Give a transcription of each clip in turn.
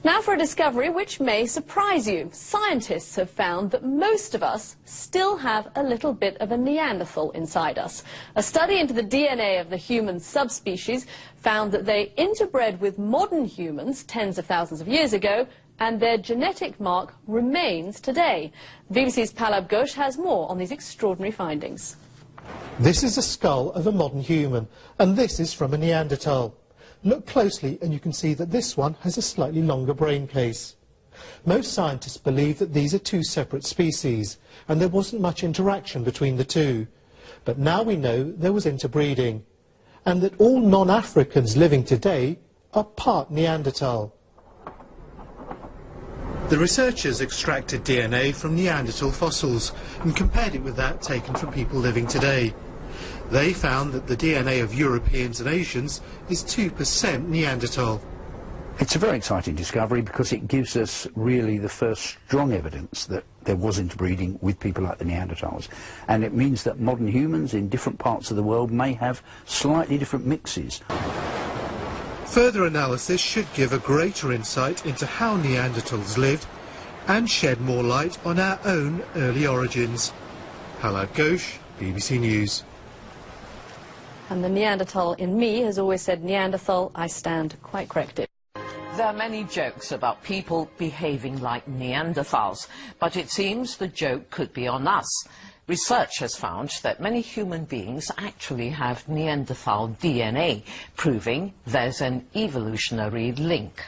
Now for a discovery which may surprise you. Scientists have found that most of us still have a little bit of a Neanderthal inside us. A study into the DNA of the human subspecies found that they interbred with modern humans tens of thousands of years ago, and their genetic mark remains today. BBC's Palab Ghosh has more on these extraordinary findings. This is a skull of a modern human, and this is from a Neanderthal. Look closely and you can see that this one has a slightly longer brain case. Most scientists believe that these are two separate species, and there wasn't much interaction between the two. But now we know there was interbreeding, and that all non-Africans living today are part Neanderthal. The researchers extracted DNA from Neanderthal fossils and compared it with that taken from people living today. They found that the DNA of Europeans and Asians is 2% Neanderthal. It's a very exciting discovery because it gives us really the first strong evidence that there was interbreeding with people like the Neanderthals. And it means that modern humans in different parts of the world may have slightly different mixes. Further analysis should give a greater insight into how Neanderthals lived and shed more light on our own early origins. Palab Ghosh, BBC News. And the Neanderthal in me has always said Neanderthal, I stand quite corrected. There are many jokes about people behaving like Neanderthals, but it seems the joke could be on us. Research has found that many human beings actually have Neanderthal DNA, proving there's an evolutionary link.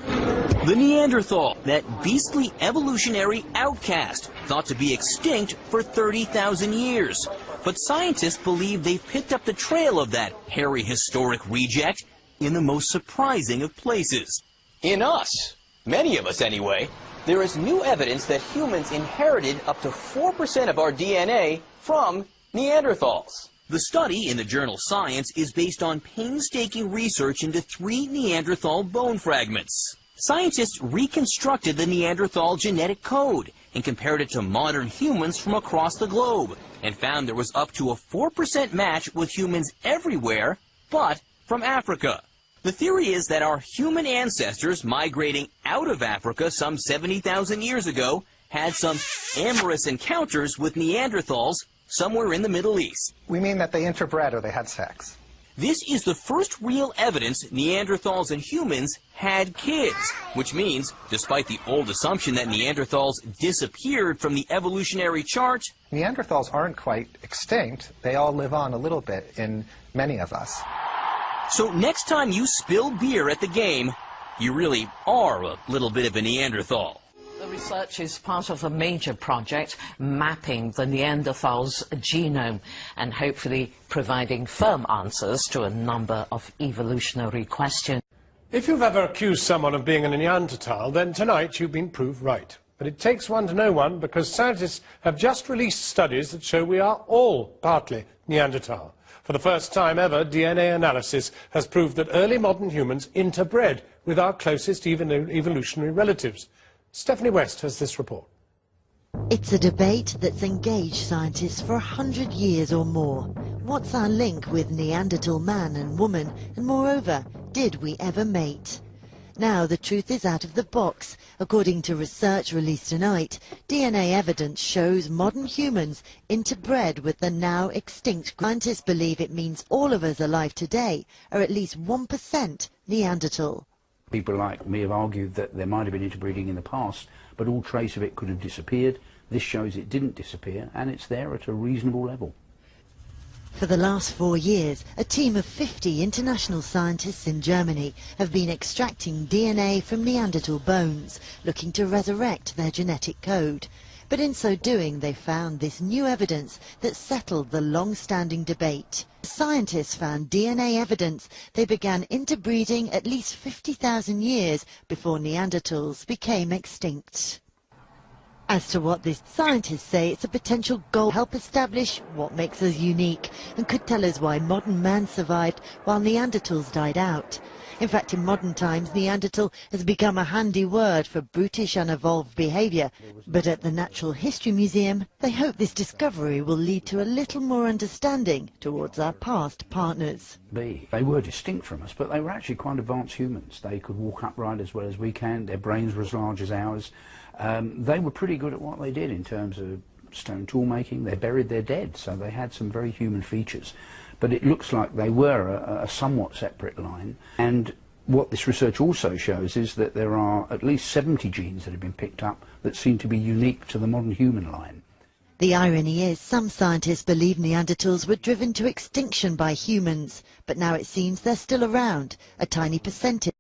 The Neanderthal, that beastly evolutionary outcast, thought to be extinct for 30,000 years. But scientists believe they've picked up the trail of that hairy historic reject in the most surprising of places. In us, many of us anyway, there is new evidence that humans inherited up to 4% of our DNA from Neanderthals. The study in the journal Science is based on painstaking research into 3 Neanderthal bone fragments. Scientists reconstructed the Neanderthal genetic code and compared it to modern humans from across the globe, and found there was up to a 4% match with humans everywhere but from Africa. The theory is that our human ancestors migrating out of Africa some 70,000 years ago had some amorous encounters with Neanderthals somewhere in the Middle East. We mean that they interbred or they had sex. This is the first real evidence Neanderthals and humans had kids, which means, despite the old assumption that Neanderthals disappeared from the evolutionary chart, Neanderthals aren't quite extinct. They all live on a little bit in many of us. So next time you spill beer at the game, you really are a little bit of a Neanderthal. The research is part of a major project mapping the Neanderthal's genome and hopefully providing firm answers to a number of evolutionary questions. If you've ever accused someone of being a Neanderthal, then tonight you've been proved right. But it takes one to know one, because scientists have just released studies that show we are all partly Neanderthal. For the first time ever, DNA analysis has proved that early modern humans interbred with our closest evolutionary relatives. Stephanie West has this report. It's a debate that's engaged scientists for 100 years or more. What's our link with Neanderthal man and woman? And moreover, did we ever mate? Now the truth is out of the box. According to research released tonight, DNA evidence shows modern humans interbred with the now extinct. Scientists believe it means all of us alive today are at least 1% Neanderthal. People like me have argued that there might have been interbreeding in the past, but all trace of it could have disappeared. This shows it didn't disappear, and it's there at a reasonable level. For the last 4 years, a team of 50 international scientists in Germany have been extracting DNA from Neanderthal bones, looking to resurrect their genetic code. But in so doing, they found this new evidence that settled the long-standing debate. Scientists found DNA evidence they began interbreeding at least 50,000 years before Neanderthals became extinct. As to what this scientists say, it's a potential goal to help establish what makes us unique and could tell us why modern man survived while Neanderthals died out. In fact, in modern times, Neanderthal has become a handy word for brutish, unevolved behaviour. But at the Natural History Museum, they hope this discovery will lead to a little more understanding towards our past partners. They were distinct from us, but they were actually quite advanced humans. They could walk upright as well as we can. Their brains were as large as ours. They were pretty good at what they did in terms of stone tool making. They buried their dead, so they had some very human features. But it looks like they were a somewhat separate line. And what this research also shows is that there are at least 70 genes that have been picked up that seem to be unique to the modern human line. The irony is some scientists believe Neanderthals were driven to extinction by humans, but now it seems they're still around, a tiny percentage.